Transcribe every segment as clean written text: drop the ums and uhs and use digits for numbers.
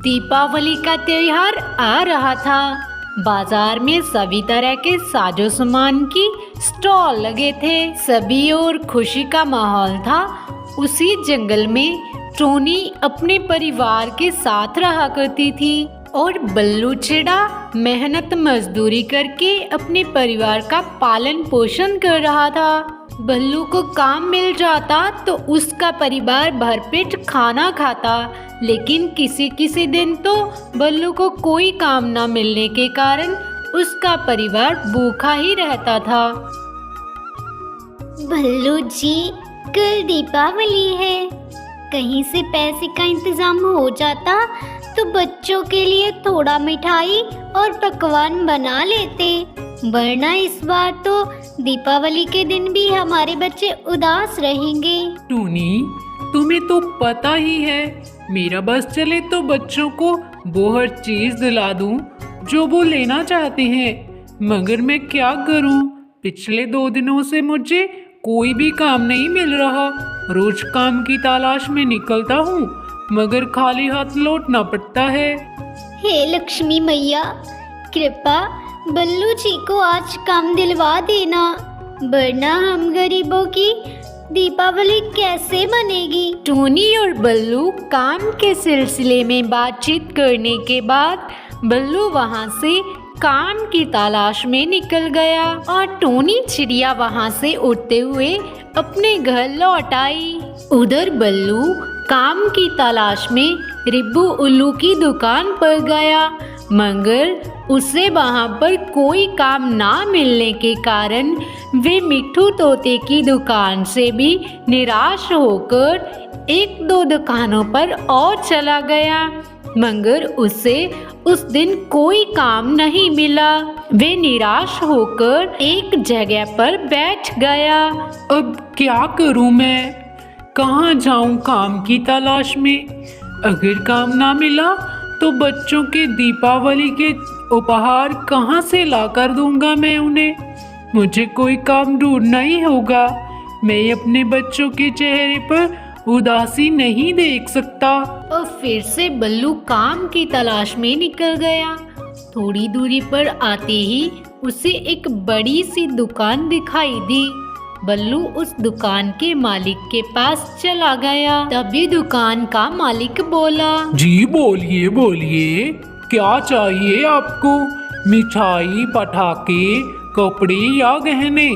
दीपावली का त्योहार आ रहा था। बाजार में सभी तरह के साजो सामान की स्टॉल लगे थे। सभी ओर खुशी का माहौल था। उसी जंगल में टोनी अपने परिवार के साथ रहा करती थी और बल्लू चिड़ा मेहनत मजदूरी करके अपने परिवार का पालन पोषण कर रहा था। बल्लू को काम मिल जाता तो उसका परिवार भरपेट खाना खाता, लेकिन किसी किसी दिन तो बल्लू को कोई काम न मिलने के कारण उसका परिवार भूखा ही रहता था। बल्लू जी, कल दीपावली है, कहीं से पैसे का इंतजाम हो जाता तो बच्चों के लिए थोड़ा मिठाई और पकवान बना लेते, वरना इस बार तो दीपावली के दिन भी हमारे बच्चे उदास रहेंगे। टूनी, तुम्हें तो पता ही है, मेरा बस चले तो बच्चों को वो हर चीज दिला दूं जो वो लेना चाहते हैं, मगर मैं क्या करूं? पिछले 2 दिनों से मुझे कोई भी काम नहीं मिल रहा। रोज काम की तलाश में निकलता हूँ, मगर खाली हाथ लौटना पड़ता है। हे लक्ष्मी मैया, कृपा बल्लू जी को आज काम दिलवा देना, वरना हम गरीबों की दीपावली कैसे मनेगी। टोनी और बल्लू काम के सिलसिले में बातचीत करने के बाद बल्लू वहाँ से काम की तलाश में निकल गया और टोनी चिड़िया वहाँ से उड़ते हुए अपने घर लौट आई। उधर बल्लू काम की तलाश में रिब्बू उल्लू की दुकान पर गया, मगर उसे वहाँ पर कोई काम ना मिलने के कारण वे मिट्ठू तोते की दुकान से भी निराश होकर 1-2 दुकानों पर और चला गया, मगर उसे उस दिन कोई काम नहीं मिला। वे निराश होकर एक जगह पर बैठ गया। अब क्या करूं मैं? कहाँ जाऊं काम की तलाश में? अगर काम ना मिला तो बच्चों के दीपावली के उपहार कहाँ से लाकर दूंगा मैं उन्हें? मुझे कोई काम ढूंढना ही होगा। मैं अपने बच्चों के चेहरे पर उदासी नहीं देख सकता। और फिर से बल्लू काम की तलाश में निकल गया। थोड़ी दूरी पर आते ही उसे एक बड़ी सी दुकान दिखाई दी। बल्लू उस दुकान के मालिक के पास चला गया। तभी दुकान का मालिक बोला, जी बोलिए बोलिए, क्या चाहिए आपको? मिठाई, पटाखे, कपड़े या गहने?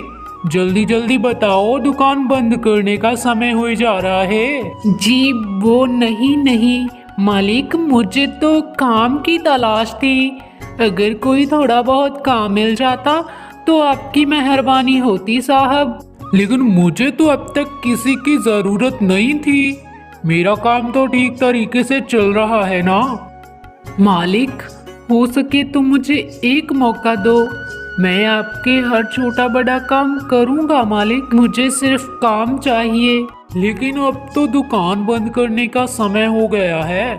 जल्दी जल्दी बताओ, दुकान बंद करने का समय हो जा रहा है। जी वो नहीं मालिक, मुझे तो काम की तलाश थी। अगर कोई थोड़ा बहुत काम मिल जाता तो आपकी मेहरबानी होती साहब। लेकिन मुझे तो अब तक किसी की जरूरत नहीं थी। मेरा काम तो ठीक तरीके से चल रहा है ना। मालिक, हो सके तो मुझे एक मौका दो। मैं आपके हर छोटा बड़ा काम करूंगा मालिक, मुझे सिर्फ काम चाहिए। लेकिन अब तो दुकान बंद करने का समय हो गया है।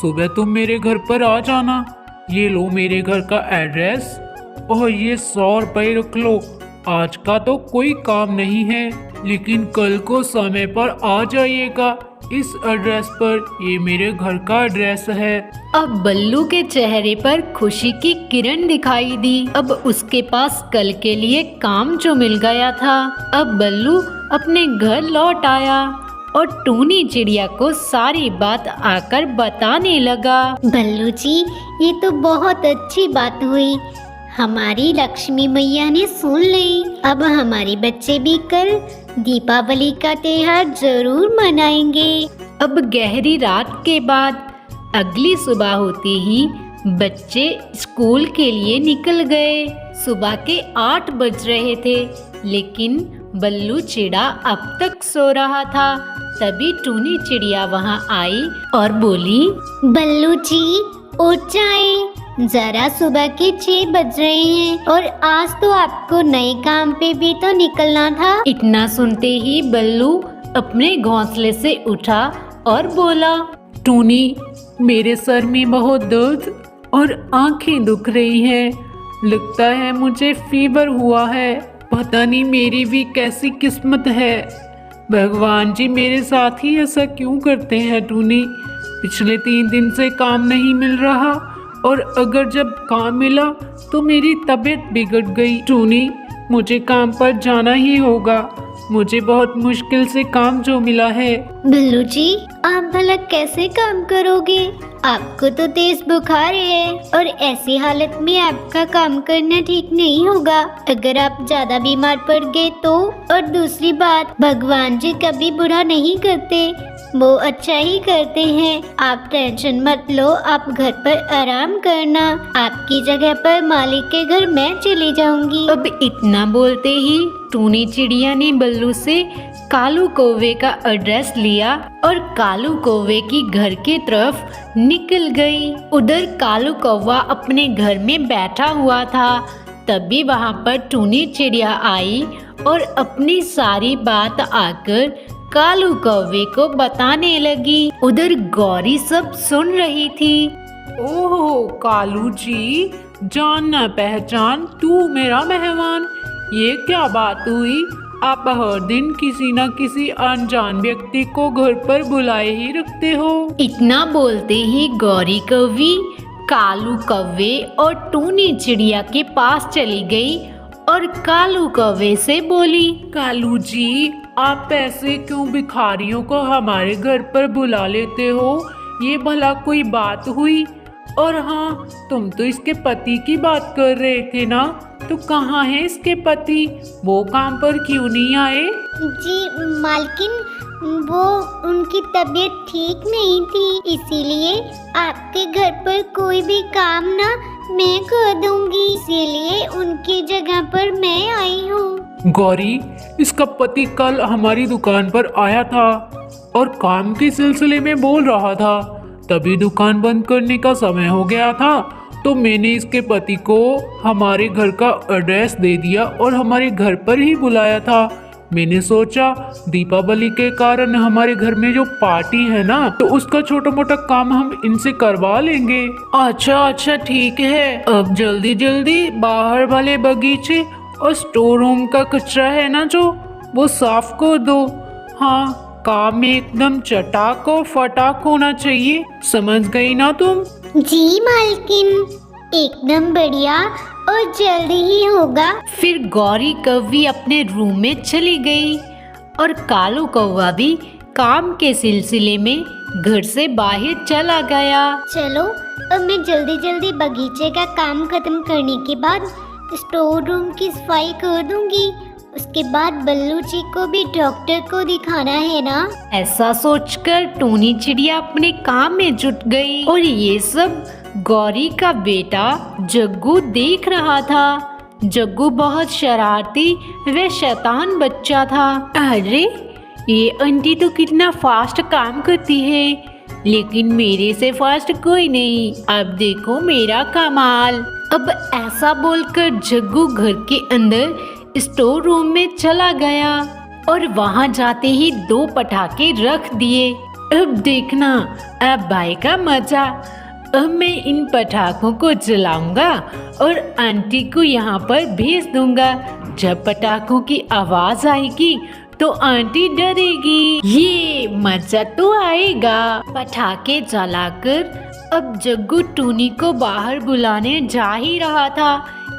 सुबह तुम मेरे घर पर आ जाना। ये लो मेरे घर का एड्रेस और ये 100 रुपये रख लो। आज का तो कोई काम नहीं है, लेकिन कल को समय पर आ जाइएगा इस एड्रेस पर। ये मेरे घर का एड्रेस है। अब बल्लू के चेहरे पर खुशी की किरण दिखाई दी। अब उसके पास कल के लिए काम जो मिल गया था। अब बल्लू अपने घर लौट आया और टोनी चिड़िया को सारी बात आकर बताने लगा। बल्लू जी, ये तो बहुत अच्छी बात हुई, हमारी लक्ष्मी मैया ने सुन ली। अब हमारे बच्चे भी कल दीपावली का त्योहार जरूर मनाएंगे। अब गहरी रात के बाद अगली सुबह होते ही बच्चे स्कूल के लिए निकल गए। सुबह के 8 बज रहे थे, लेकिन बल्लू चिड़ा अब तक सो रहा था। तभी टूनी चिड़िया वहाँ आई और बोली, बल्लू जी उठ जाएं, जरा सुबह के 6 बज रहे हैं और आज तो आपको नए काम पे भी तो निकलना था। इतना सुनते ही बल्लू अपने घोंसले से उठा और बोला, टूनी, मेरे सर में बहुत दर्द और आंखें दुख रही हैं। लगता है मुझे फीवर हुआ है। पता नहीं मेरी भी कैसी किस्मत है। भगवान जी मेरे साथ ही ऐसा क्यों करते हैं टूनी? पिछले 3 दिन से काम नहीं मिल रहा और अगर जब काम मिला तो मेरी तबीयत बिगड़ गई। टूनी, मुझे काम पर जाना ही होगा। मुझे बहुत मुश्किल से काम जो मिला है। बिल्लू जी, आप भला कैसे काम करोगे? आपको तो तेज बुखार है और ऐसी हालत में आपका काम करना ठीक नहीं होगा। अगर आप ज्यादा बीमार पड़ गए तो। और दूसरी बात, भगवान जी कभी बुरा नहीं करते, वो अच्छा ही करते हैं। आप टेंशन मत लो, आप घर पर आराम करना। आपकी जगह पर मालिक के घर मैं चली जाऊंगी। अब इतना बोलते ही टूनी चिड़िया ने बल्लू से कालू कौवे का एड्रेस लिया और कालू कौवे की घर के तरफ निकल गई। उधर कालू कौवा अपने घर में बैठा हुआ था। तभी वहाँ पर टूनी चिड़िया आई और अपनी सारी बात आकर कालू कौवे को बताने लगी। उधर गौरी सब सुन रही थी। ओह कालू जी, जान न पहचान, तू मेरा मेहमान, ये क्या बात हुई? आप हर दिन किसी न किसी अनजान व्यक्ति को घर पर बुलाए ही रखते हो। इतना बोलते ही गौरी कौवी कालू कौवे और टूनी चिड़िया के पास चली गई और कालू कौवे से बोली, कालू जी, आप ऐसे क्यों भिखारियों को हमारे घर पर बुला लेते हो? ये भला कोई बात हुई? और हाँ, तुम तो इसके पति की बात कर रहे थे ना, तो कहाँ है इसके पति? वो काम पर क्यों नहीं आए? जी मालकिन, वो उनकी तबीयत ठीक नहीं थी, इसीलिए आपके घर पर कोई भी काम ना मैं कर दूंगी, इसीलिए उनकी जगह पर मैं आई हूँ। गौरी, इसका पति कल हमारी दुकान पर आया था और काम के सिलसिले में बोल रहा था। तभी दुकान बंद करने का समय हो गया था, तो मैंने इसके पति को हमारे घर का एड्रेस दे दिया और हमारे घर पर ही बुलाया था। मैंने सोचा दीपावली के कारण हमारे घर में जो पार्टी है ना, तो उसका छोटा मोटा काम हम इनसे करवा लेंगे। अच्छा ठीक है, अब जल्दी जल्दी बाहर वाले बगीचे और स्टोर रूम का कचरा है ना जो, वो साफ कर दो। हाँ, काम में एकदम चटाक और फटाक होना चाहिए, समझ गई ना तुम? जी मालकिन, एकदम बढ़िया और जल्दी ही होगा। फिर गौरी कौवी अपने रूम में चली गई और कालू कौवा भी काम के सिलसिले में घर से बाहर चला गया। चलो, अब मैं जल्दी जल्दी बगीचे का काम खत्म करने के बाद स्टोर रूम की सफाई कर दूंगी। उसके बाद बल्लू जी को भी डॉक्टर को दिखाना है ना। ऐसा सोचकर टूनी चिड़िया अपने काम में जुट गई और ये सब गौरी का बेटा जग्गू देख रहा था। जग्गू बहुत शरारती व शैतान बच्चा था। अरे, ये आंटी तो कितना फास्ट काम करती है, लेकिन मेरे से फास्ट कोई नहीं। अब देखो मेरा कमाल। अब ऐसा बोलकर जग्गू घर के अंदर स्टोर रूम में चला गया और वहां जाते ही 2 पटाखे रख दिए। अब देखना, अब भाई का मजा। अब मैं इन पटाखों को जलाऊंगा और आंटी को यहाँ पर भेज दूंगा। जब पटाखों की आवाज आएगी तो आंटी डरेगी। ये मजा तो आएगा। पटाखे जलाकर अब जग्गू टूनी को बाहर बुलाने जा ही रहा था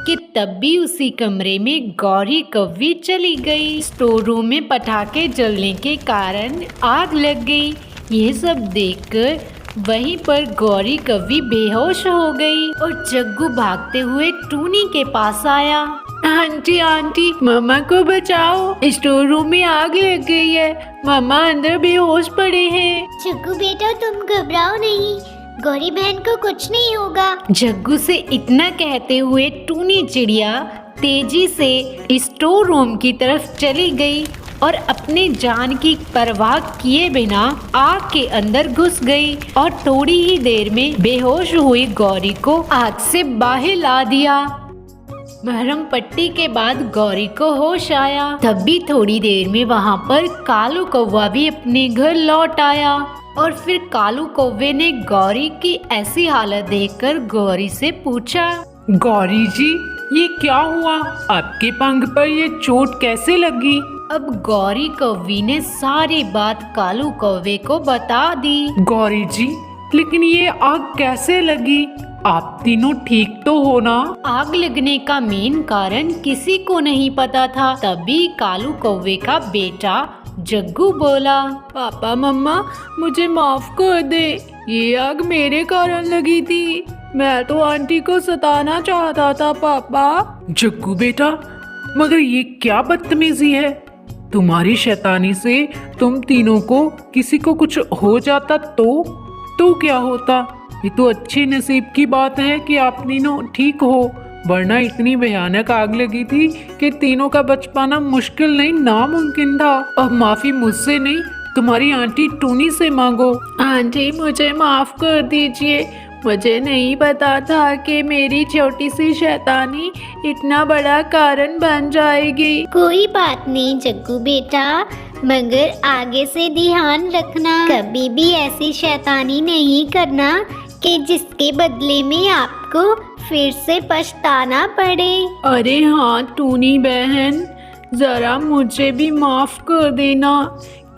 कि तब भी उसी कमरे में गौरी कौवी चली गई। स्टोर रूम में पटाखे जलने के कारण आग लग गई। ये सब देखकर वहीं पर गौरी कौवी बेहोश हो गई और जग्गू भागते हुए टूनी के पास आया। आंटी आंटी, मामा को बचाओ, स्टोर रूम में आग लग गई है, मामा अंदर बेहोश पड़े हैं। जग्गू बेटा, तुम घबराओ नहीं, गौरी बहन को कुछ नहीं होगा। जग्गू से इतना कहते हुए टूनी चिड़िया तेजी से स्टोर रूम की तरफ चली गई और अपने जान की परवाह किए बिना आग के अंदर घुस गई और थोड़ी ही देर में बेहोश हुई गौरी को आग से बाहर ला दिया। महरम पट्टी के बाद गौरी को होश आया। तब भी थोड़ी देर में वहाँ पर कालू कौवा भी अपने घर लौट आया और फिर कालू कौवे ने गौरी की ऐसी हालत देखकर गौरी से पूछा, गौरी जी, ये क्या हुआ? आपके पंख पर ये चोट कैसे लगी? अब गौरी कौवी ने सारी बात कालू कौवे को बता दी। गौरी जी, लेकिन ये आग कैसे लगी? आप तीनों ठीक तो हो ना? आग लगने का मेन कारण किसी को नहीं पता था। तभी कालू कौवे का बेटा जग्गू बोला, पापा मम्मा मुझे माफ कर दे, ये आग मेरे कारण लगी थी, मैं तो आंटी को सताना चाहता था पापा। जग्गू बेटा, मगर ये क्या बदतमीजी है? तुम्हारी शैतानी से तुम तीनों को किसी को कुछ हो जाता तो क्या होता? ये तो अच्छे नसीब की बात है कि आप तीनों ठीक हो, वरना इतनी भयानक आग लगी थी कि तीनों का बच पाना मुश्किल नहीं, नामुमकिन था। अब माफी मुझसे नहीं, तुम्हारी आंटी टूनी से मांगो। आंटी मुझे माफ कर दीजिए, मुझे नहीं पता था कि मेरी छोटी सी शैतानी इतना बड़ा कारण बन जाएगी। कोई बात नहीं जग्गू बेटा, मगर आगे से ध्यान रखना, कभी भी ऐसी शैतानी नहीं करना कि जिसके बदले में आपको फिर से पछताना पड़े। अरे हाँ टूनी बहन, जरा मुझे भी माफ कर देना,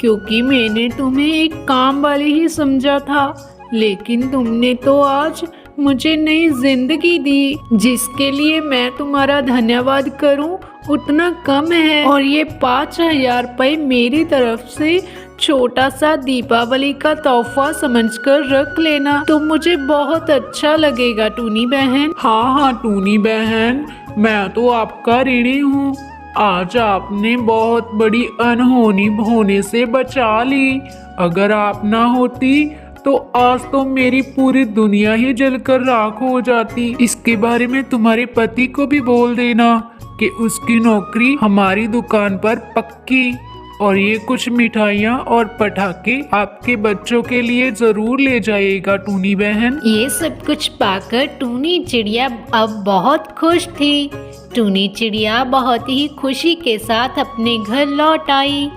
क्योंकि मैंने तुम्हें एक काम वाली ही समझा था, लेकिन तुमने तो आज मुझे नई जिंदगी दी, जिसके लिए मैं तुम्हारा धन्यवाद करूं उतना कम है। और ये 5,000 रुपये मेरी तरफ से छोटा सा दीपावली का तोहफा समझकर रख लेना, तो मुझे बहुत अच्छा लगेगा टूनी बहन। हाँ टूनी बहन, मैं तो आपका ऋणी हूँ। आज आपने बहुत बड़ी अनहोनी होने से बचा ली। अगर आप ना होती तो आज तो मेरी पूरी दुनिया ही जलकर राख हो जाती। इसके बारे में तुम्हारे पति को भी बोल देना कि उसकी नौकरी हमारी दुकान पर पक्की, और ये कुछ मिठाइयाँ और पटाखे आपके बच्चों के लिए जरूर ले जाएगा टूनी बहन। ये सब कुछ पाकर टूनी चिड़िया अब बहुत खुश थी। टूनी चिड़िया बहुत ही खुशी के साथ अपने घर लौट आई,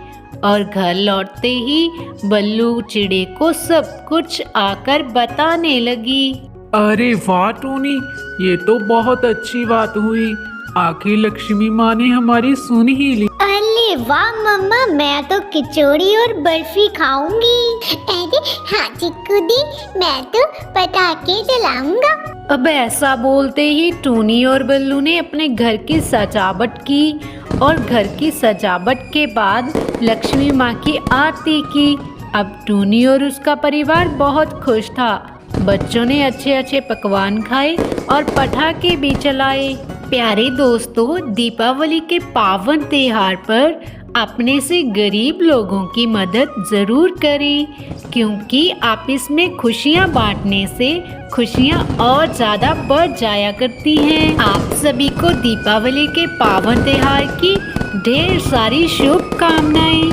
और घर लौटते ही बल्लू चिड़े को सब कुछ आकर बताने लगी। अरे वाह टूनी, ये तो बहुत अच्छी बात हुई, आखिर लक्ष्मी माँ ने हमारी सुन ही ली। अरे वाह मम्मा, मैं तो कचौड़ी और बर्फी खाऊंगी। अरे हाँ चिक्कू दी, मैं तो पटाखे जलाऊंगा। अब ऐसा बोलते ही टूनी और बल्लू ने अपने घर की सजावट की, और घर की सजावट के बाद लक्ष्मी माँ की आरती की। अब टूनी और उसका परिवार बहुत खुश था। बच्चों ने अच्छे अच्छे पकवान खाए और पटाखे भी चलाए। प्यारे दोस्तों, दीपावली के पावन त्योहार पर अपने से गरीब लोगों की मदद ज़रूर करें, क्योंकि आपस में खुशियाँ बांटने से खुशियाँ और ज़्यादा बढ़ जाया करती हैं। आप सभी को दीपावली के पावन त्योहार की ढेर सारी शुभकामनाएं।